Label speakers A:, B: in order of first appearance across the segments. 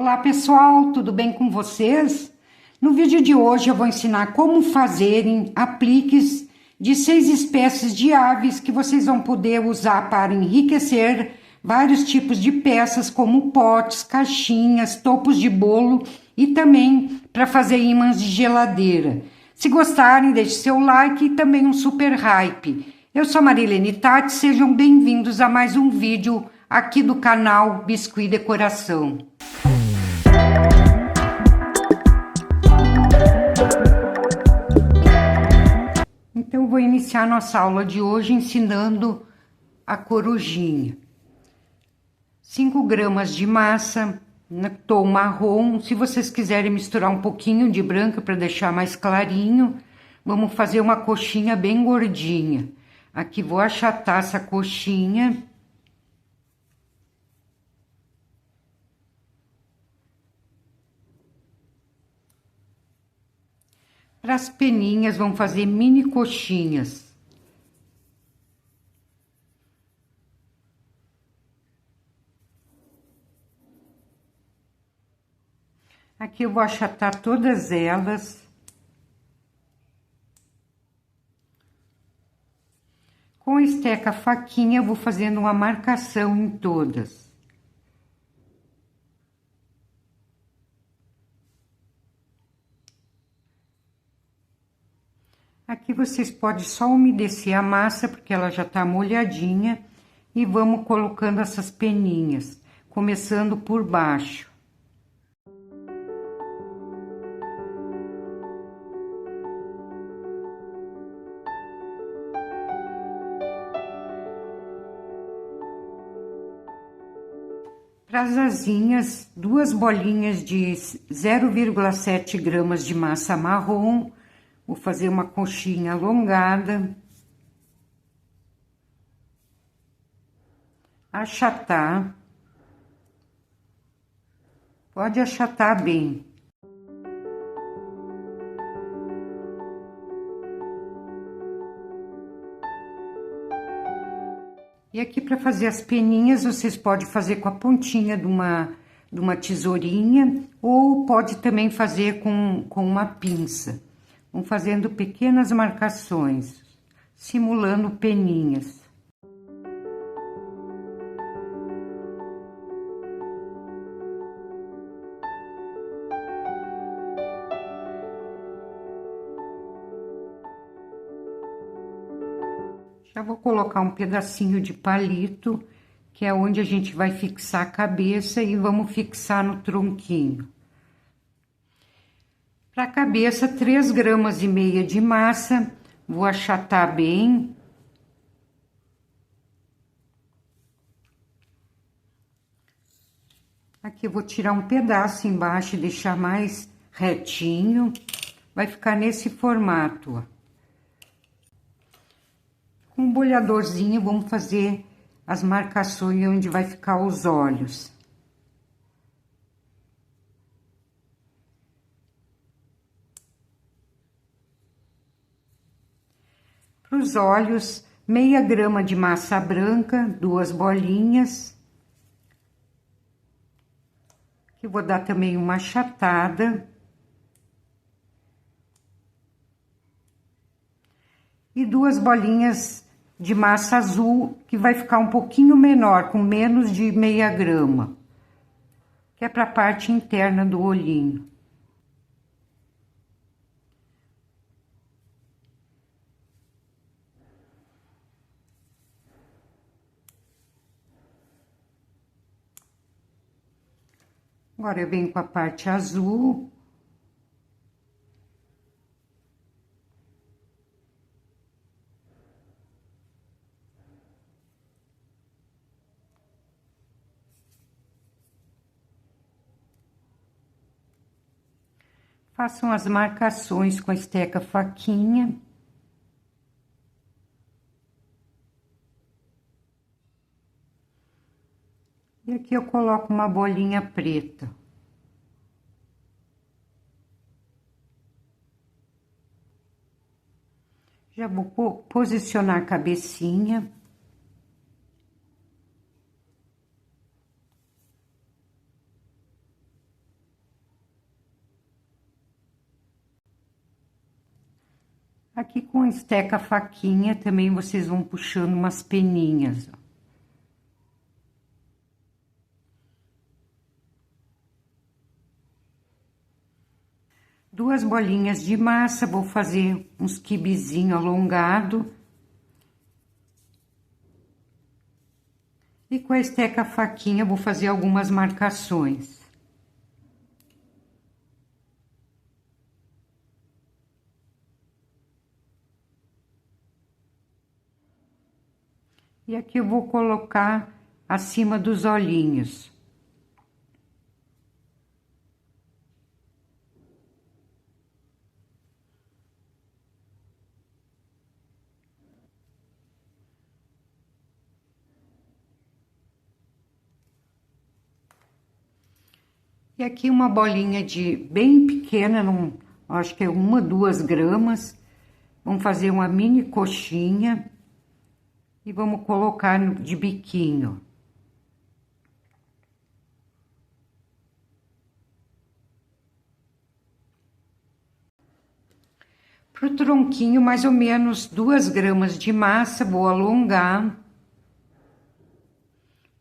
A: Olá pessoal, tudo bem com vocês? No vídeo de hoje eu vou ensinar como fazerem apliques de 6 espécies de aves que vocês vão poder usar para enriquecer vários tipos de peças como potes, caixinhas, topos de bolo e também para fazer ímãs de geladeira. Se gostarem, deixe seu like e também um super hype. Eu sou Marilene Tati, sejam bem-vindos a mais um vídeo aqui do canal Biscuit Decoração. Então, eu vou iniciar nossa aula de hoje ensinando a corujinha. 5 gramas de massa, tom marrom. Se vocês quiserem misturar um pouquinho de branca para deixar mais clarinho, vamos fazer uma coxinha bem gordinha. Aqui vou achatar essa coxinha. Para as peninhas, vamos fazer mini coxinhas. Aqui eu vou achatar todas elas. Com a esteca faquinha, eu vou fazendo uma marcação em todas. Aqui vocês podem só umedecer a massa, porque ela já tá molhadinha. E vamos colocando essas peninhas, começando por baixo. Para as asinhas, 2 bolinhas de 0,7 gramas de massa marrom. Vou fazer uma coxinha alongada. Achatar. Pode achatar bem. E aqui para fazer as peninhas, vocês podem fazer com a pontinha de uma tesourinha, ou pode também fazer com uma pinça. Vão fazendo pequenas marcações, simulando peninhas. Já vou colocar um pedacinho de palito, que é onde a gente vai fixar a cabeça e vamos fixar no tronquinho. Para a cabeça, 3,5 gramas de massa, vou achatar bem. Aqui eu vou tirar um pedaço embaixo e deixar mais retinho. Vai ficar nesse formato, ó. Com um bolhadorzinho, vamos fazer as marcações onde vai ficar os olhos. Para os olhos, 0,5 grama de massa branca, 2 bolinhas. Aqui vou dar também uma achatada. E 2 bolinhas de massa azul, que vai ficar um pouquinho menor, com menos de 0,5 grama. Que é para a parte interna do olhinho. Agora, eu venho com a parte azul. Façam as marcações com a esteca faquinha. E aqui eu coloco uma bolinha preta. Já vou posicionar a cabecinha. Aqui com a esteca faquinha também vocês vão puxando umas peninhas, ó. Duas bolinhas de massa, vou fazer uns quibezinho alongado. E com a esteca faquinha vou fazer algumas marcações. E aqui eu vou colocar acima dos olhinhos. E aqui uma bolinha de bem pequena, não, acho que é 1, 2 gramas. Vamos fazer uma mini coxinha e vamos colocar de biquinho. Pro tronquinho, mais ou menos 2 gramas de massa, vou alongar.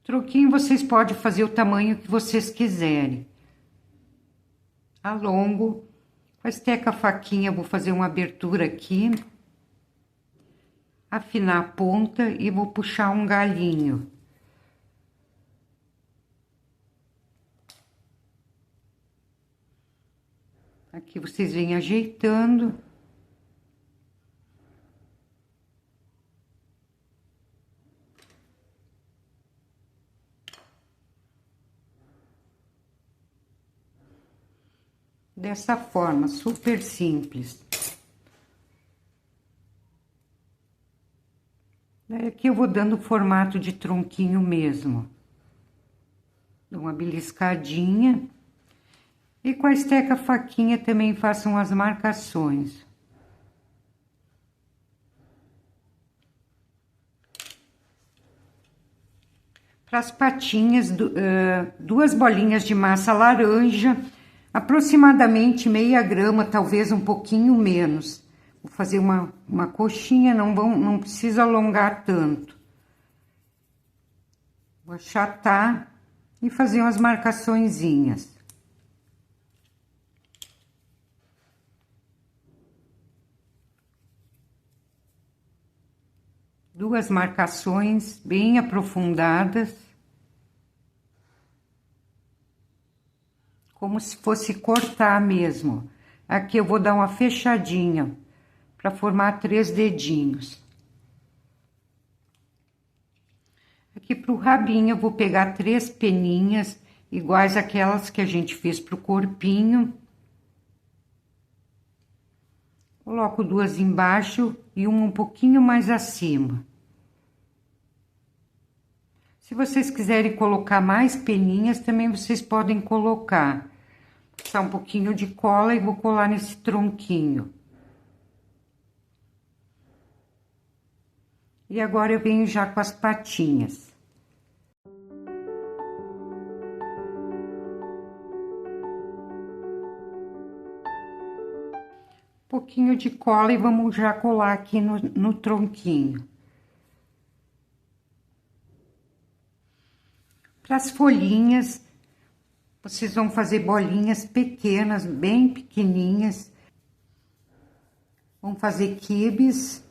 A: Tronquinho vocês podem fazer o tamanho que vocês quiserem. Alongo, com a esteca faquinha vou fazer uma abertura aqui, afinar a ponta e vou puxar um galinho. Aqui vocês vêm ajeitando. Dessa forma, super simples. Daí aqui eu vou dando formato de tronquinho mesmo. Dou uma beliscadinha. E com a esteca faquinha também façam as marcações. Para as patinhas, 2 bolinhas de massa laranja, aproximadamente meia grama, talvez um pouquinho menos. Vou fazer uma coxinha, não precisa alongar tanto. Vou achatar e fazer umas marcaçõezinhas. Duas marcações bem aprofundadas. Como se fosse cortar mesmo. Aqui eu vou dar uma fechadinha para formar 3 dedinhos. Aqui pro rabinho eu vou pegar 3 peninhas, iguais àquelas que a gente fez pro corpinho. Coloco 2 embaixo e uma um pouquinho mais acima. Se vocês quiserem colocar mais peninhas, também vocês podem colocar. Vou passar um pouquinho de cola e vou colar nesse tronquinho. E agora eu venho já com as patinhas. Um pouquinho de cola e vamos já colar aqui no tronquinho. Para as folhinhas, vocês vão fazer bolinhas pequenas, bem pequenininhas. Vão fazer quibes.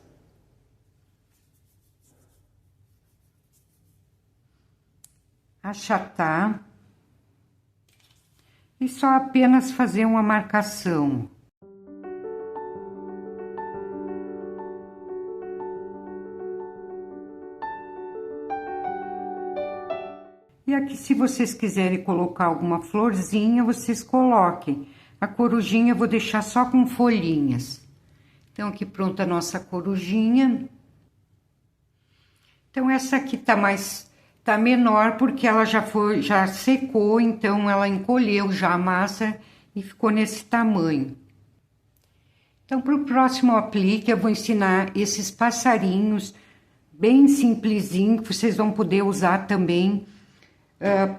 A: Achatar. E só apenas fazer uma marcação. E aqui, se vocês quiserem colocar alguma florzinha, vocês coloquem. A corujinha eu vou deixar só com folhinhas. Então, aqui pronta a nossa corujinha. Então, essa aqui tá menor, porque ela já secou, então ela encolheu já a massa e ficou nesse tamanho. Então, para o próximo aplique, eu vou ensinar esses passarinhos bem simplesinho, que vocês vão poder usar também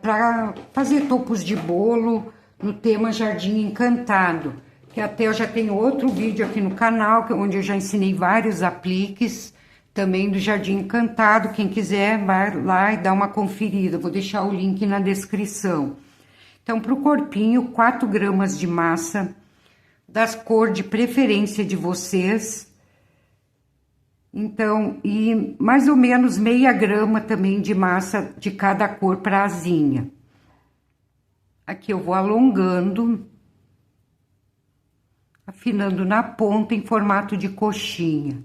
A: para fazer topos de bolo no tema Jardim Encantado. que até eu já tenho outro vídeo aqui no canal, onde eu já ensinei vários apliques, também do Jardim Encantado. Quem quiser, vai lá e dá uma conferida. Vou deixar o link na descrição. Então, para o corpinho, 4 gramas de massa, das cores de preferência de vocês. Então, e mais ou menos meia grama também de massa de cada cor para asinha. Aqui eu vou alongando, afinando na ponta em formato de coxinha.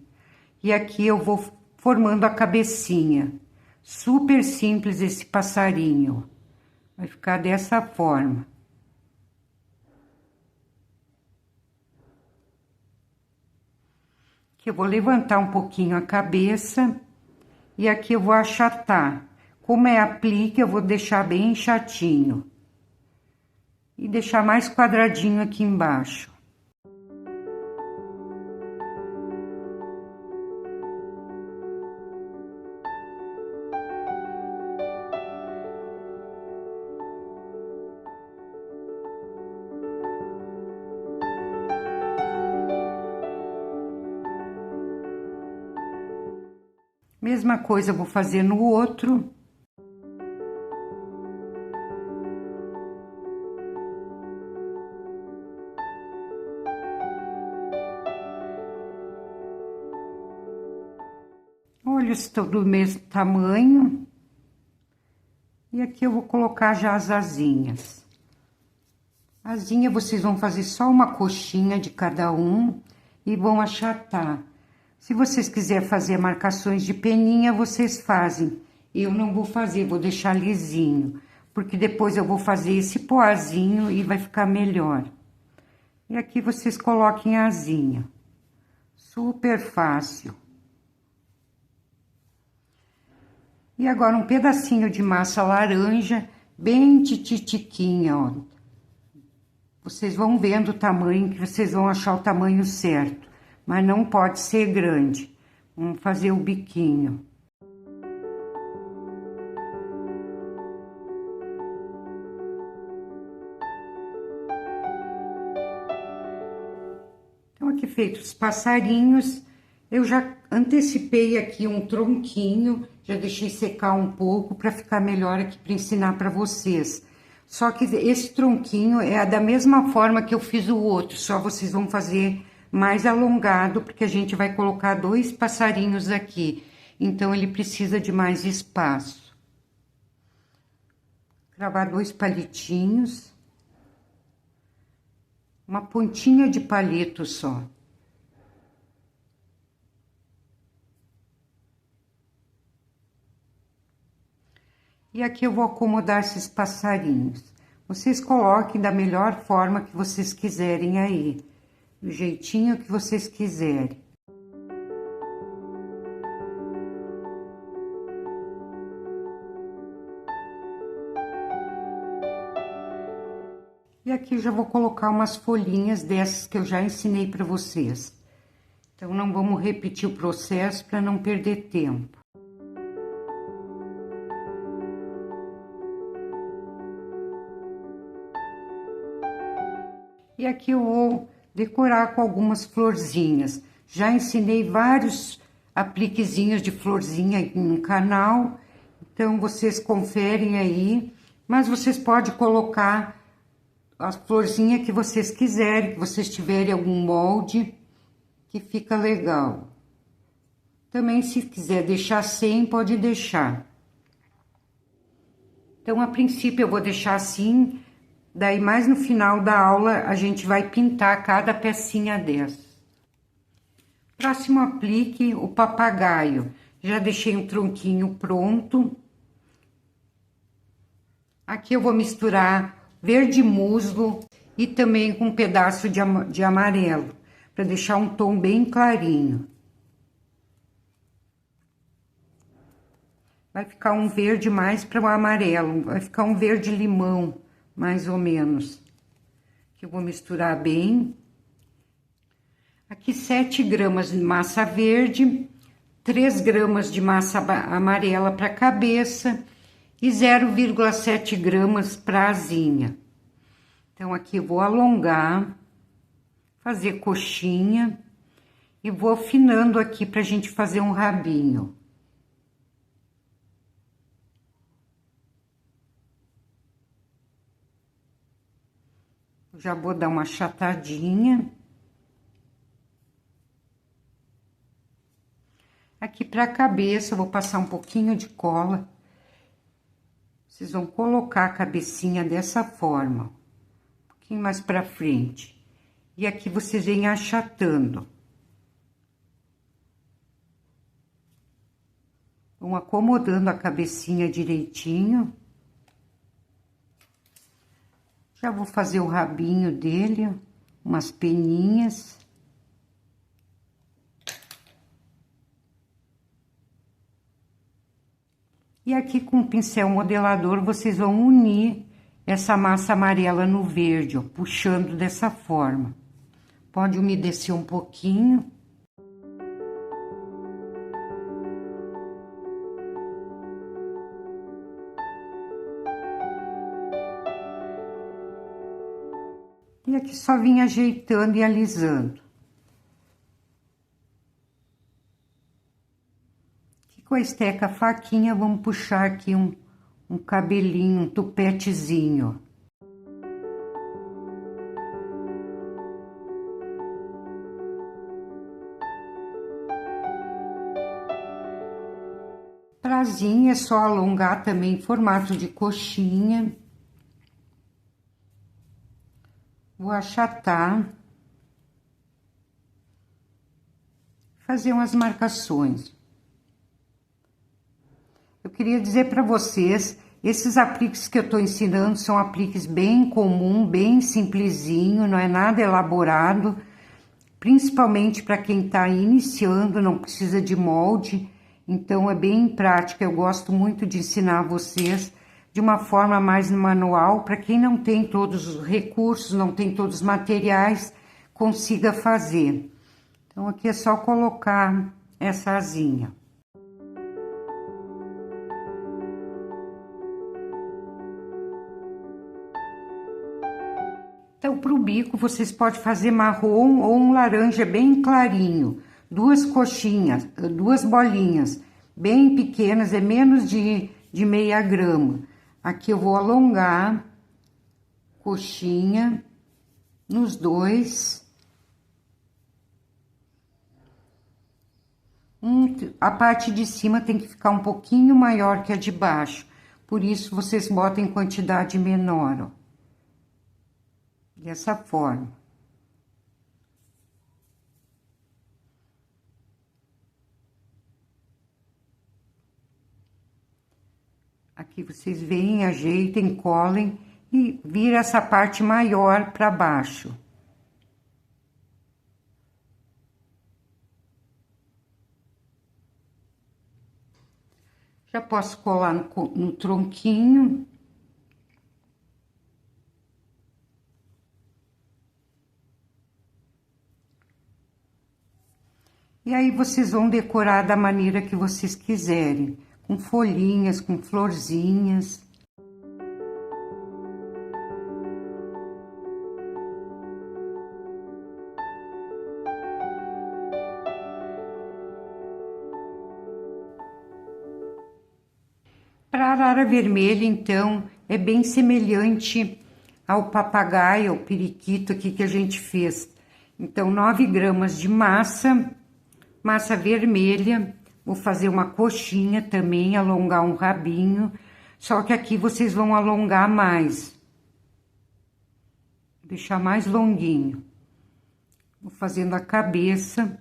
A: E aqui eu vou formando a cabecinha. Super simples esse passarinho. Vai ficar dessa forma. Aqui eu vou levantar um pouquinho a cabeça. E aqui eu vou achatar. Como é aplique, eu vou deixar bem chatinho. E deixar mais quadradinho aqui embaixo. Mesma coisa eu vou fazer no outro. Olhos estão do mesmo tamanho. E aqui eu vou colocar já as asinhas. Asinha vocês vão fazer só uma coxinha de cada um e vão achatar. Se vocês quiserem fazer marcações de peninha, vocês fazem. Eu não vou fazer, vou deixar lisinho, porque depois eu vou fazer esse poazinho e vai ficar melhor. E aqui vocês coloquem a asinha. Super fácil. E agora um pedacinho de massa laranja, bem tititiquinha, ó. Vocês vão vendo o tamanho, que vocês vão achar o tamanho certo. Mas não pode ser grande. Vamos fazer o biquinho. Então, aqui feitos os passarinhos, eu já antecipei aqui um tronquinho, já deixei secar um pouco para ficar melhor aqui para ensinar para vocês. Só que esse tronquinho é da mesma forma que eu fiz o outro, só vocês vão fazer mais alongado, porque a gente vai colocar 2 passarinhos aqui. Então, ele precisa de mais espaço. Cravar 2 palitinhos. Uma pontinha de palito só. E aqui eu vou acomodar esses passarinhos. Vocês coloquem da melhor forma que vocês quiserem aí. Do jeitinho que vocês quiserem. E aqui eu já vou colocar umas folhinhas dessas que eu já ensinei para vocês. Então, não vamos repetir o processo para não perder tempo. E aqui eu vou decorar com algumas florzinhas. Já ensinei vários apliquezinhos de florzinha aqui no canal, então vocês conferem aí, mas vocês podem colocar a florzinha que vocês quiserem, que vocês tiverem algum molde, que fica legal. Também, se quiser deixar sem, pode deixar. Então, a princípio, eu vou deixar assim. Daí, mais no final da aula, a gente vai pintar cada pecinha dessa. Próximo aplique, o papagaio. Já deixei um tronquinho pronto. Aqui eu vou misturar verde musgo e também com um pedaço de amarelo, para deixar um tom bem clarinho. Vai ficar um verde mais para o amarelo, vai ficar um verde limão. Mais ou menos. Que eu vou misturar bem. Aqui 7 gramas de massa verde, 3 gramas de massa amarela para cabeça e 0,7 gramas para asinha. Então, aqui eu vou alongar fazer coxinha e vou afinando aqui pra gente fazer um rabinho. Já vou dar uma achatadinha. Aqui pra cabeça, eu vou passar um pouquinho de cola. Vocês vão colocar a cabecinha dessa forma, um pouquinho mais pra frente. E aqui vocês vêm achatando. Vão acomodando a cabecinha direitinho. Já vou fazer o rabinho dele, umas peninhas. E aqui com o pincel modelador, vocês vão unir essa massa amarela no verde, ó, puxando dessa forma. Pode umedecer um pouquinho. E aqui só vim ajeitando e alisando. Com a esteca faquinha, vamos puxar aqui um cabelinho, um tupetezinho. Prazinha é só alongar também em formato de coxinha. Vou achatar. Fazer umas marcações. Eu queria dizer para vocês, esses apliques que eu tô ensinando são apliques bem comum, bem simplesinho, não é nada elaborado, principalmente para quem tá iniciando, não precisa de molde, então é bem prática. Eu gosto muito de ensinar vocês de uma forma mais manual, para quem não tem todos os recursos, não tem todos os materiais, consiga fazer. Então aqui é só colocar essa asinha. Então, para o bico, vocês podem fazer marrom ou um laranja bem clarinho. Duas coxinhas, duas bolinhas bem pequenas, é menos de meia grama. Aqui eu vou alongar coxinha nos dois. A parte de cima tem que ficar um pouquinho maior que a de baixo. Por isso, vocês botam em quantidade menor, ó. Dessa forma. Aqui vocês veem, ajeitem, colhem e vira essa parte maior para baixo. Já posso colar no tronquinho. E aí, vocês vão decorar da maneira que vocês quiserem, com folhinhas, com florzinhas. Para a arara vermelha, então, é bem semelhante ao papagaio, ao periquito aqui que a gente fez. Então, 9 gramas de massa vermelha, vou fazer uma coxinha também, alongar um rabinho, só que aqui vocês vão alongar mais, deixar mais longuinho. Vou fazendo a cabeça,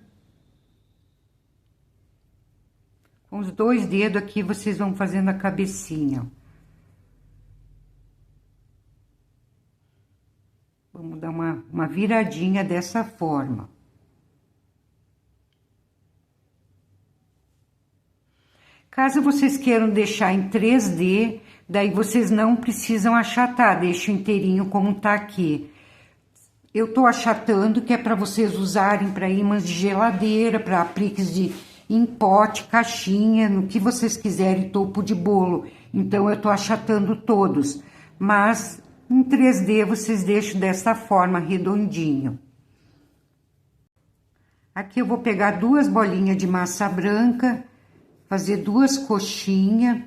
A: com os 2 dedos aqui vocês vão fazendo a cabecinha. Vamos dar uma viradinha dessa forma. Caso vocês queiram deixar em 3D, daí vocês não precisam achatar, deixa inteirinho como tá aqui. Eu tô achatando que é para vocês usarem para ímãs de geladeira, para apliques em pote, caixinha, no que vocês quiserem, topo de bolo. Então, eu tô achatando todos, mas em 3D vocês deixam dessa forma, redondinho. Aqui eu vou pegar 2 bolinhas de massa branca, fazer 2 coxinhas.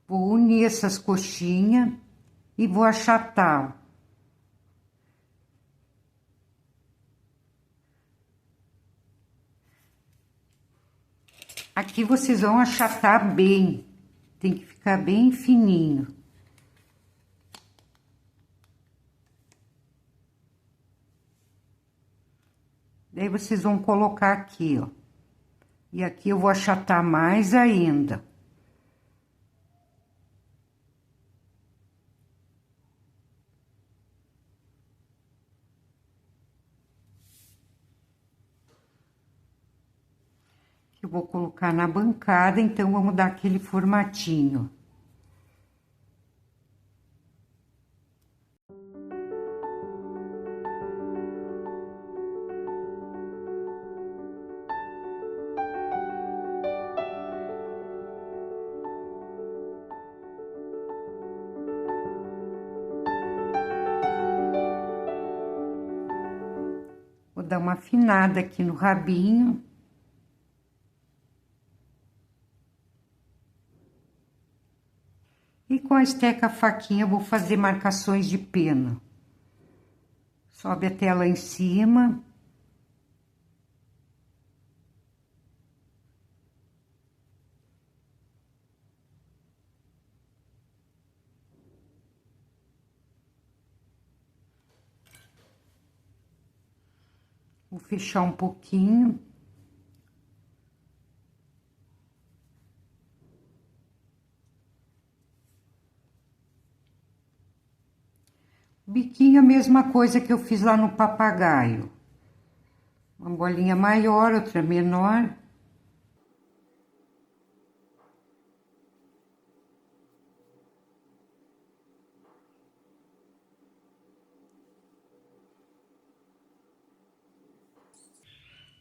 A: Vou unir essas coxinhas e vou achatar. Aqui vocês vão achatar bem, tem que ficar bem fininho. Daí vocês vão colocar aqui, ó. E aqui eu vou achatar mais ainda. Eu vou colocar na bancada, então vamos dar aquele formatinho. Vou dar uma afinada aqui no rabinho. E com a esteca faquinha eu vou fazer marcações de pena. Sobe até lá em cima. Vou fechar um pouquinho. Biquinho, a mesma coisa que eu fiz lá no papagaio. Uma bolinha maior, outra menor.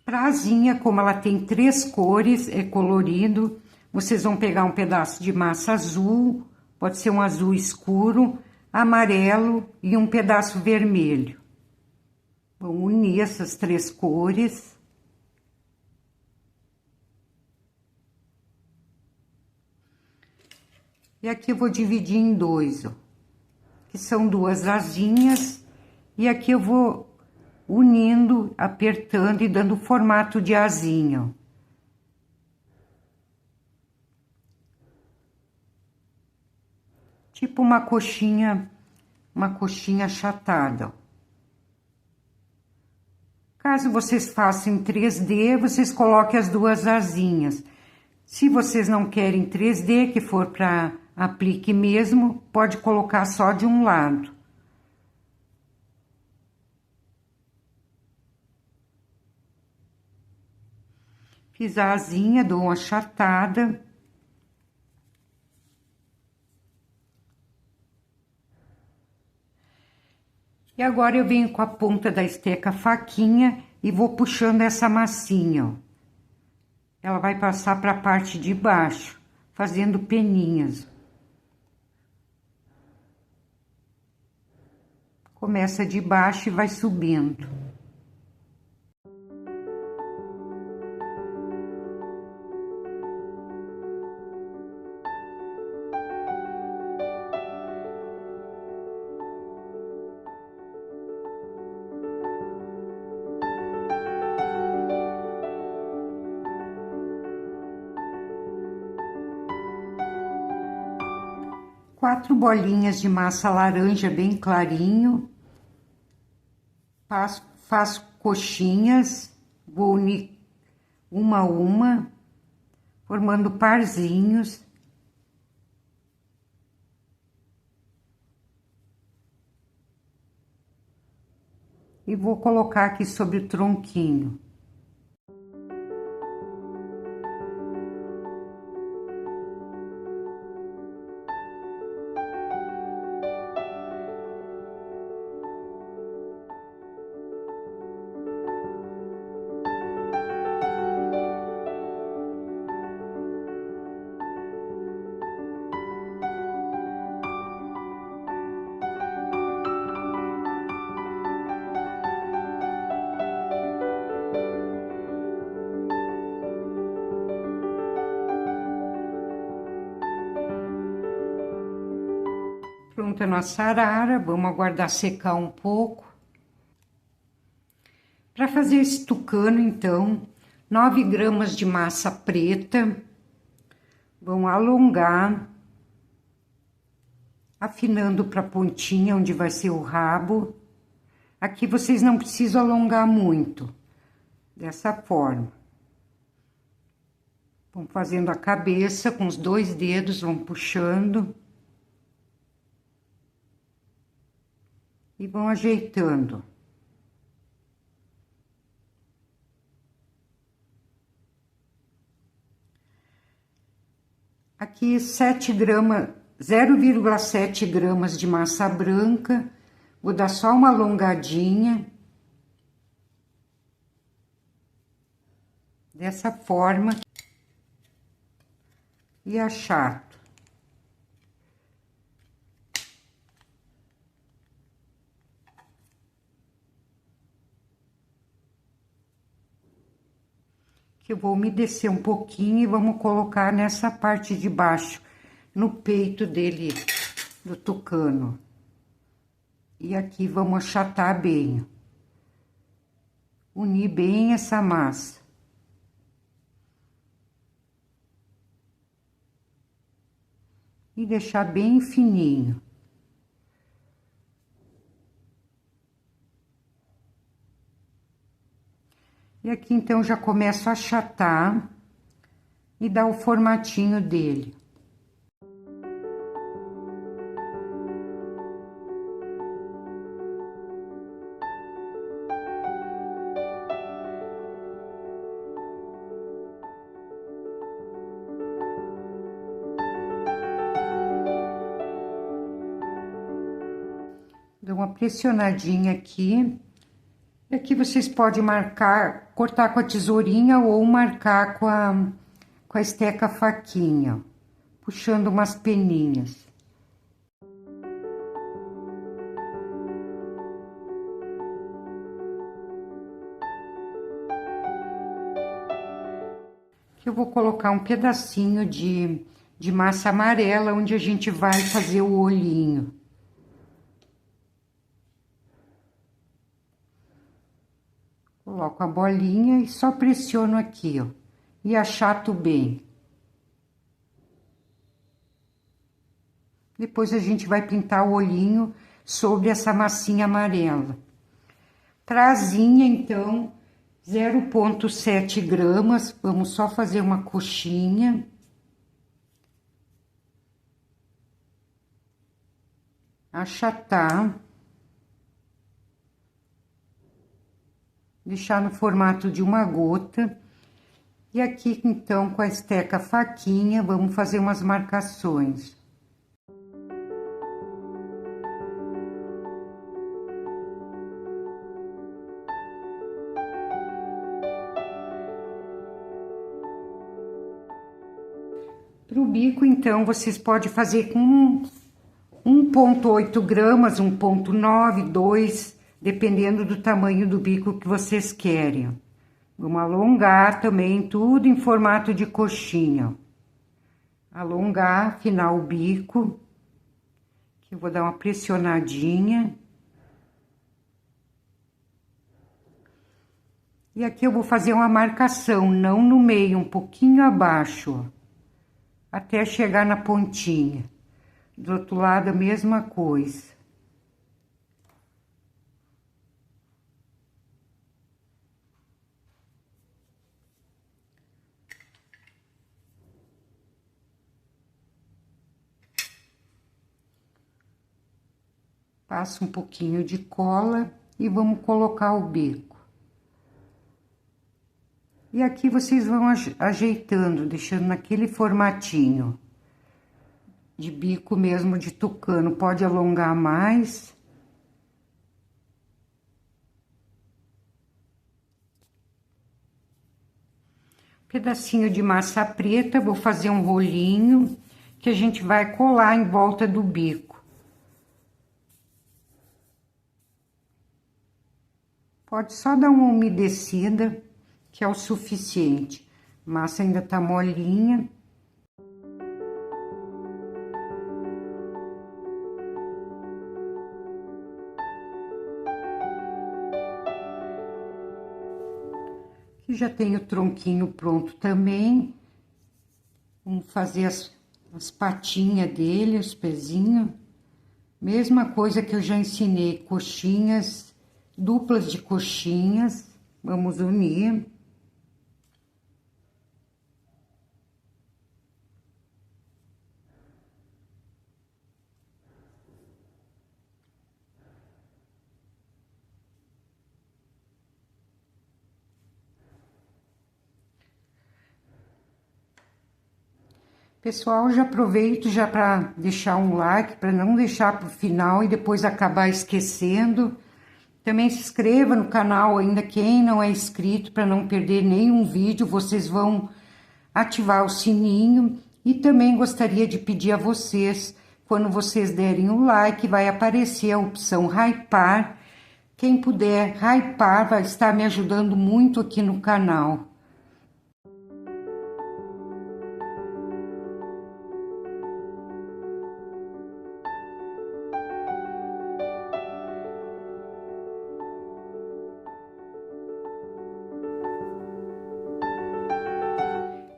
A: Pra asinha, como ela tem 3 cores, é colorido, vocês vão pegar um pedaço de massa azul, pode ser um azul escuro, amarelo e um pedaço vermelho. Vão unir essas 3 cores. E aqui eu vou dividir em 2, ó, que são 2 asinhas, e aqui eu vou unindo, apertando e dando formato de asinha. Tipo uma coxinha achatada. Caso vocês façam em 3D, vocês coloquem as 2 asinhas. Se vocês não querem 3D, que for para aplique mesmo, pode colocar só de um lado. Fiz a asinha, dou uma achatada. E agora eu venho com a ponta da esteca faquinha e vou puxando essa massinha, ó. Ela vai passar para a parte de baixo, fazendo peninhas. Começa de baixo e vai subindo. Quatro bolinhas de massa laranja bem clarinho. Faço coxinhas, vou unir uma a uma, formando parzinhos. E vou colocar aqui sobre o tronquinho. Pronta a nossa arara, vamos aguardar secar um pouco. Para fazer esse tucano, então, 9 gramas de massa preta. Vão alongar, afinando para a pontinha, onde vai ser o rabo. Aqui vocês não precisam alongar muito, dessa forma. Vão fazendo a cabeça com os 2 dedos, vão puxando. E vão ajeitando. Aqui 7 gramas, 0,7 gramas de massa branca. Vou dar só uma alongadinha. Dessa forma. E achato. Que eu vou umedecer um pouquinho e vamos colocar nessa parte de baixo, no peito dele, do tucano. E aqui vamos achatar bem. Unir bem essa massa. E deixar bem fininho. E aqui, então, já começo a achatar e dar o formatinho dele. Dou uma pressionadinha aqui. E aqui vocês podem marcar, cortar com a tesourinha ou marcar com a esteca faquinha, puxando umas peninhas. Aqui eu vou colocar um pedacinho de massa amarela, onde a gente vai fazer o olhinho. Coloco a bolinha e só pressiono aqui, ó, e achato bem. Depois a gente vai pintar o olhinho sobre essa massinha amarela. Pra asinha, então, 0,7 gramas, vamos só fazer uma coxinha. Achatar. Deixar no formato de uma gota. E aqui, então, com a esteca faquinha, vamos fazer umas marcações. Para o bico, então, vocês podem fazer com 1,8 gramas, 1,9, 2, dependendo do tamanho do bico que vocês querem. Vamos alongar também tudo em formato de coxinha. Alongar, afinar o bico. Aqui eu vou dar uma pressionadinha. E aqui eu vou fazer uma marcação, não no meio, um pouquinho abaixo, ó, até chegar na pontinha. Do outro lado, a mesma coisa. Passa um pouquinho de cola e vamos colocar o bico. E aqui vocês vão ajeitando, deixando naquele formatinho de bico mesmo de tucano. Pode alongar mais. Pedacinho de massa preta, vou fazer um rolinho que a gente vai colar em volta do bico. Pode só dar uma umedecida, que é o suficiente. A massa ainda tá molinha. E já tenho o tronquinho pronto também. Vamos fazer as patinhas dele, os pezinhos. Mesma coisa que eu já ensinei, coxinhas, duplas de coxinhas. Vamos unir. Pessoal, já aproveito já para deixar um like, para não deixar para o final e depois acabar esquecendo. Também se inscreva no canal ainda quem não é inscrito, para não perder nenhum vídeo. Vocês vão ativar o sininho. E também gostaria de pedir a vocês, quando vocês derem o like, vai aparecer a opção hypar. Quem puder hypar vai estar me ajudando muito aqui no canal.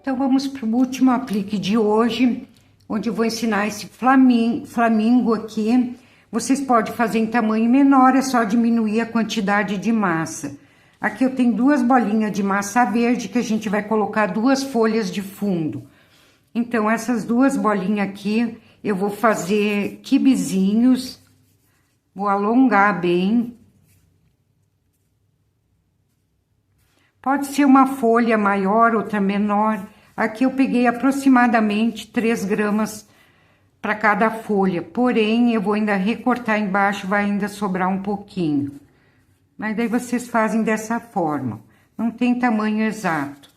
A: Então, vamos para o último aplique de hoje, onde eu vou ensinar esse flamingo aqui. Vocês podem fazer em tamanho menor, é só diminuir a quantidade de massa. Aqui eu tenho 2 bolinhas de massa verde, que a gente vai colocar 2 folhas de fundo. Então, essas 2 bolinhas aqui, eu vou fazer quibezinhos, vou alongar bem. Pode ser uma folha maior, outra menor. Aqui eu peguei aproximadamente 3 gramas para cada folha. Porém, eu vou ainda recortar embaixo, vai ainda sobrar um pouquinho. Mas daí vocês fazem dessa forma. Não tem tamanho exato.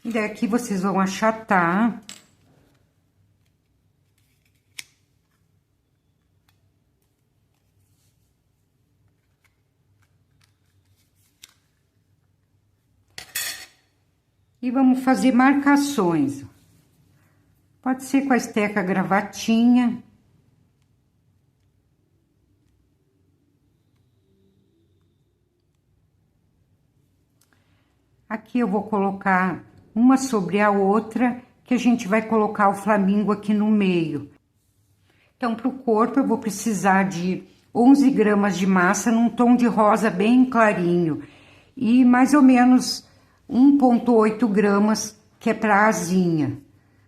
A: E daí aqui vocês vão achatar. E vamos fazer marcações. Pode ser com a esteca gravatinha. Aqui eu vou colocar uma sobre a outra, que a gente vai colocar o flamingo aqui no meio. Então, para o corpo eu vou precisar de 11 gramas de massa num tom de rosa bem clarinho. E mais ou menos 1,8 gramas, que é para a asinha.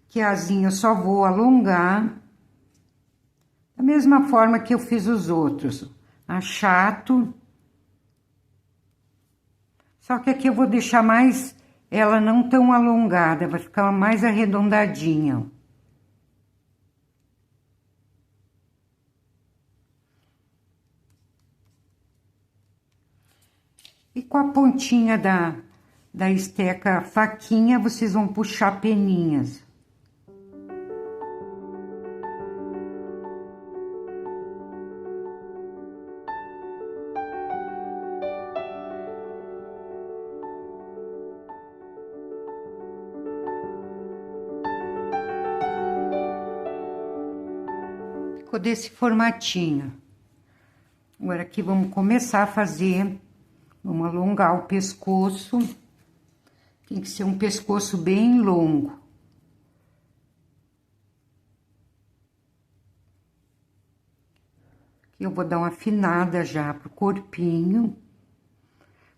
A: Que a asinha eu só vou alongar, da mesma forma que eu fiz os outros. Achato. Só que aqui eu vou deixar mais, ela não tão alongada, vai ficar mais arredondadinha. E com a pontinha da esteca faquinha, vocês vão puxar peninhas. Ficou desse formatinho. Agora aqui vamos começar a fazer, vamos alongar o pescoço. Tem que ser um pescoço bem longo. Aqui eu vou dar uma afinada já pro corpinho.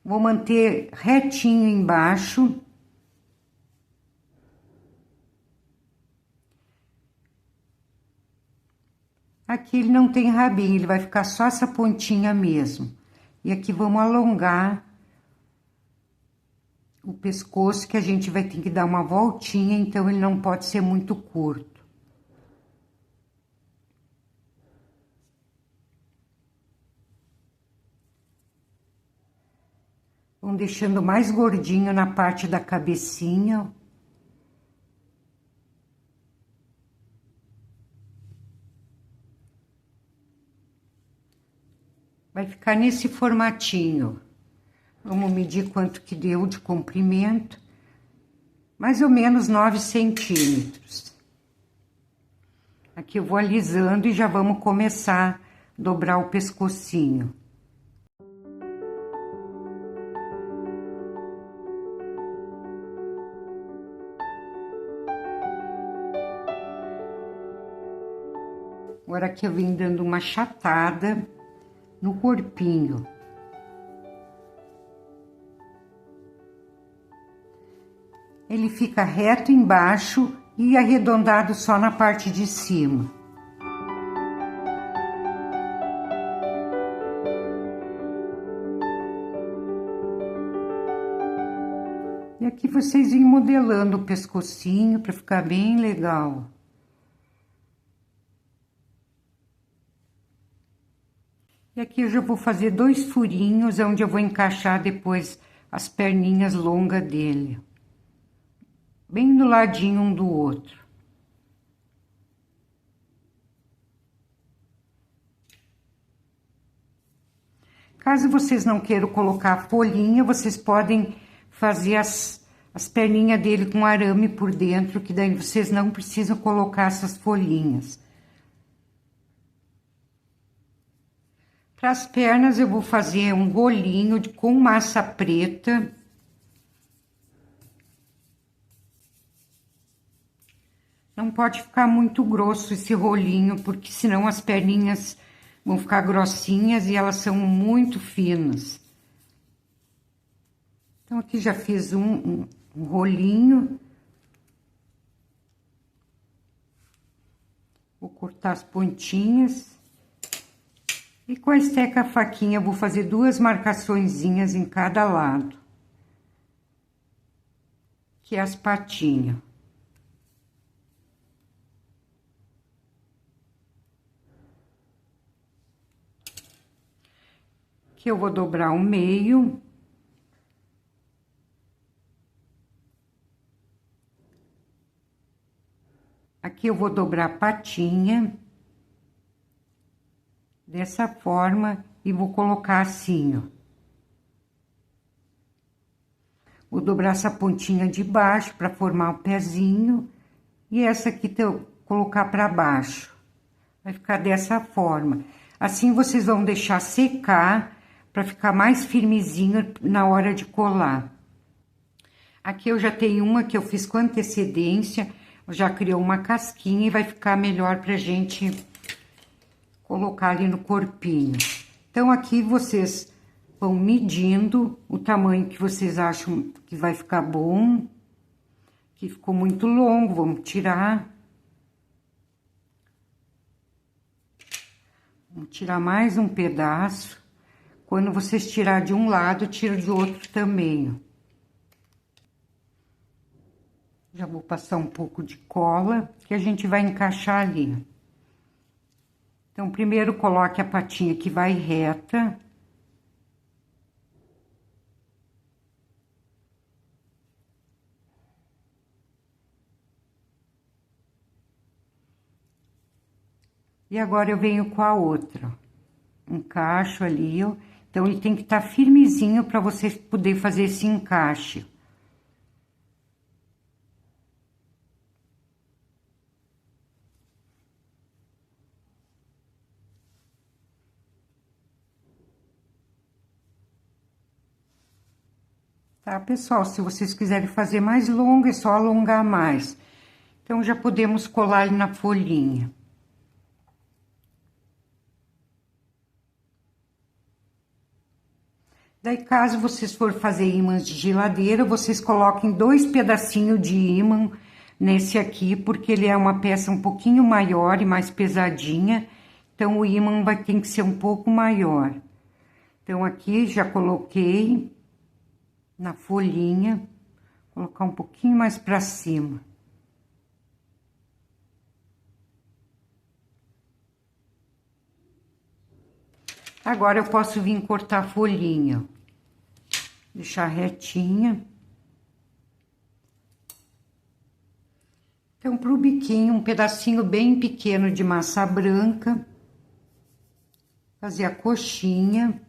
A: Vou manter retinho embaixo. Aqui ele não tem rabinho, ele vai ficar só essa pontinha mesmo. E aqui vamos alongar o pescoço, que a gente vai ter que dar uma voltinha, então ele não pode ser muito curto. Vamos deixando mais gordinho na parte da cabecinha. Vai ficar nesse formatinho. Vamos medir quanto que deu de comprimento. Mais ou menos 9 centímetros. Aqui eu vou alisando e já vamos começar a dobrar o pescocinho. Agora aqui eu venho dando uma achatada no corpinho. Ele fica reto embaixo e arredondado só na parte de cima. E aqui vocês vêm modelando o pescocinho para ficar bem legal. E aqui eu já vou fazer 2 furinhos, onde eu vou encaixar depois as perninhas longas dele. Bem do ladinho um do outro. Caso vocês não queiram colocar folhinha, vocês podem fazer as perninhas dele com arame por dentro, que daí vocês não precisam colocar essas folhinhas. Para as pernas, eu vou fazer um rolinho com massa preta. Não pode ficar muito grosso esse rolinho, porque senão as perninhas vão ficar grossinhas e elas são muito finas. Então, aqui já fiz um rolinho. Vou cortar as pontinhas. E com a esteca faquinha, eu vou fazer 2 marcaçõezinhas em cada lado. Que é as patinhas. Aqui eu vou dobrar o meio. Aqui eu vou dobrar a patinha. Dessa forma, e vou colocar assim, ó. Vou dobrar essa pontinha de baixo para formar o pezinho. E essa aqui eu colocar para baixo. Vai ficar dessa forma. Assim, vocês vão deixar secar para ficar mais firmezinho na hora de colar. Aqui eu já tenho uma que eu fiz com antecedência. Já criou uma casquinha e vai ficar melhor pra gente colocar ali no corpinho. Então, aqui vocês vão medindo o tamanho que vocês acham que vai ficar bom. Que ficou muito longo, vamos tirar. Vamos tirar mais um pedaço. Quando vocês tirar de um lado, tira de outro também, ó. Já vou passar um pouco de cola, que a gente vai encaixar ali. Então, primeiro coloque a patinha que vai reta. E agora eu venho com a outra. Encaixo ali, ó. Então, ele tem que estar firmezinho para vocês poderem fazer esse encaixe. Tá, pessoal? Se vocês quiserem fazer mais longo, é só alongar mais. Então, já podemos colar ele na folhinha. Daí, caso vocês for fazer ímãs de geladeira, vocês coloquem 2 pedacinhos de ímã nesse aqui, porque ele é uma peça um pouquinho maior e mais pesadinha. Então, o ímã vai ter que ser um pouco maior. Então, aqui já coloquei na folhinha, colocar um pouquinho mais pra cima. Agora, eu posso vir cortar a folhinha, deixar retinha. Então, pro biquinho, um pedacinho bem pequeno de massa branca. Fazer a coxinha.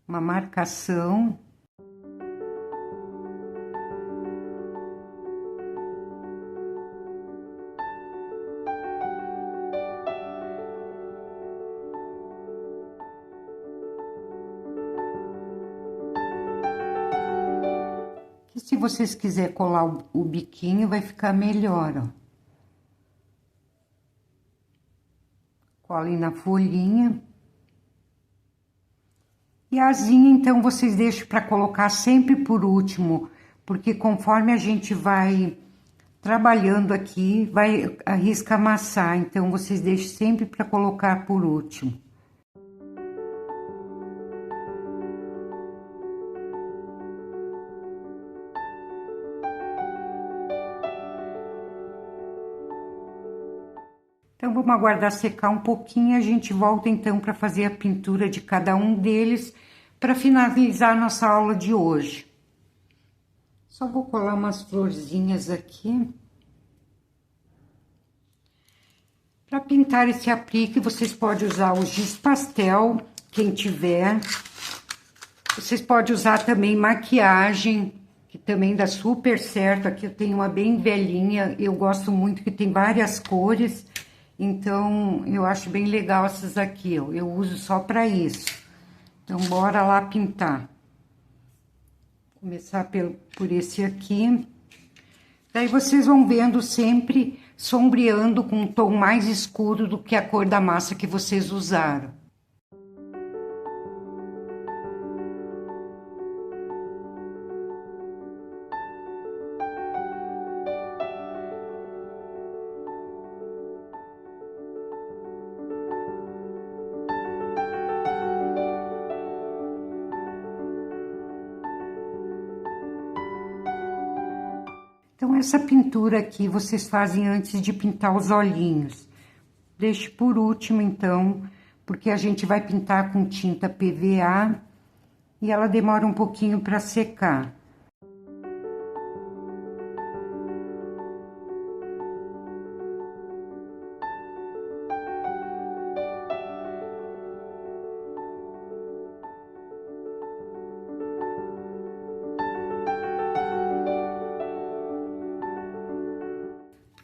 A: Uma marcação. Se vocês quiserem colar o biquinho, vai ficar melhor, ó. Colhem na folhinha. E a asinha, então, vocês deixam para colocar sempre por último, porque conforme a gente vai trabalhando aqui, vai arrisca amassar, então vocês deixam sempre para colocar por último. Então, vamos aguardar secar um pouquinho, a gente volta então para fazer a pintura de cada um deles, para finalizar a nossa aula de hoje. Só vou colar umas florzinhas aqui. Para pintar esse aplique, vocês podem usar o giz pastel, quem tiver. Vocês podem usar também maquiagem, que também dá super certo. Aqui eu tenho uma bem velhinha, eu gosto muito, que tem várias cores. Então, eu acho bem legal essas aqui, ó. Eu uso só para isso. Então, bora lá pintar. Vou começar por esse aqui. Daí, vocês vão vendo sempre sombreando com um tom mais escuro do que a cor da massa que vocês usaram. Então, essa pintura aqui vocês fazem antes de pintar os olhinhos. Deixe por último, então, porque a gente vai pintar com tinta PVA e ela demora um pouquinho para secar.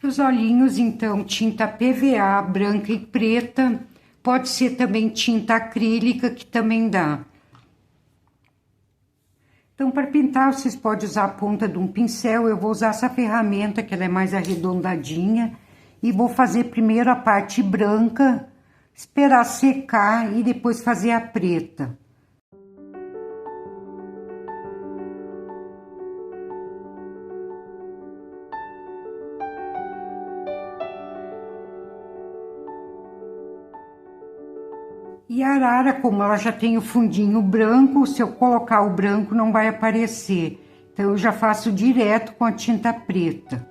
A: Os olhinhos, então, tinta PVA branca e preta, pode ser também tinta acrílica, que também dá. Então, para pintar, vocês podem usar a ponta de um pincel, eu vou usar essa ferramenta, que ela é mais arredondadinha, e vou fazer primeiro a parte branca, esperar secar e depois fazer a preta. E a arara, como ela já tem o fundinho branco, se eu colocar o branco não vai aparecer. Então, eu já faço direto com a tinta preta.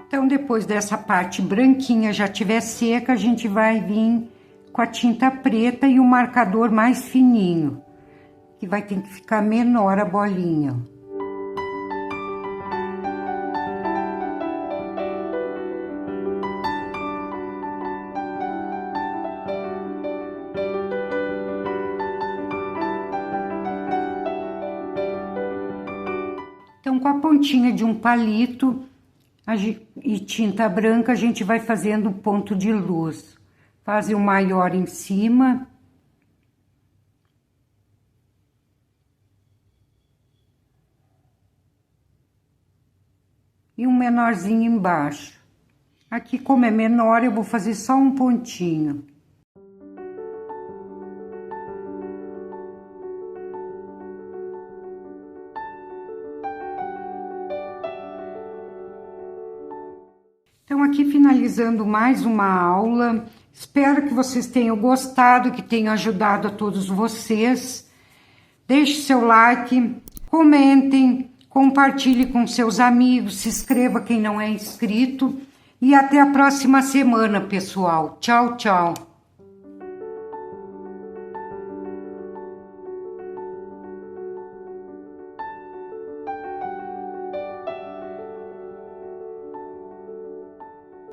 A: Então, depois dessa parte branquinha já estiver seca, a gente vai vir com a tinta preta e o marcador mais fininho, que vai ter que ficar menor a bolinha. Então, com a pontinha de um palito e tinta branca, a gente vai fazendo um ponto de luz. Faz o maior em cima. E um menorzinho embaixo. Aqui, como é menor, eu vou fazer só um pontinho. Então, aqui finalizando mais uma aula, espero que vocês tenham gostado, que tenha ajudado a todos vocês. Deixe seu like, comentem, compartilhe com seus amigos, se inscreva quem não é inscrito. E até a próxima semana, pessoal. Tchau, tchau.